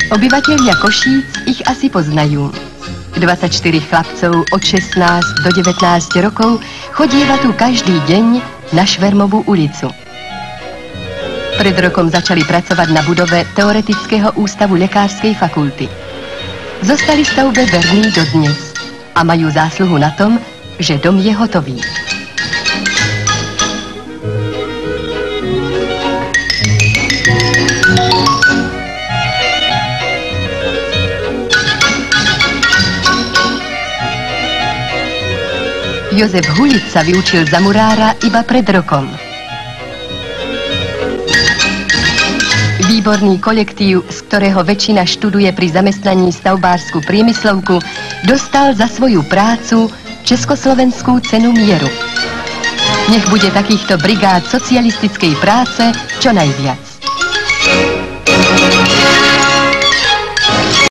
Obyvatelia Košíc ich asi poznajú. 24 chlapcov od 16 do 19 rokov chodíva tu každý deň na Švermovú ulicu. Pred rokom začali pracovať na budove Teoretického ústavu Lekárskej fakulty. Zostali stavbe verní dodnes a majú zásluhu na tom, že dom je hotový. Jozef Hulic sa vyučil za murára iba pred rokom. Výborný kolektív, z ktorého väčšina študuje pri zamestnaní stavbársku priemyslovku, dostal za svoju prácu Československú cenu mieru. Nech bude takýchto brigád socialistickej práce čo najviac.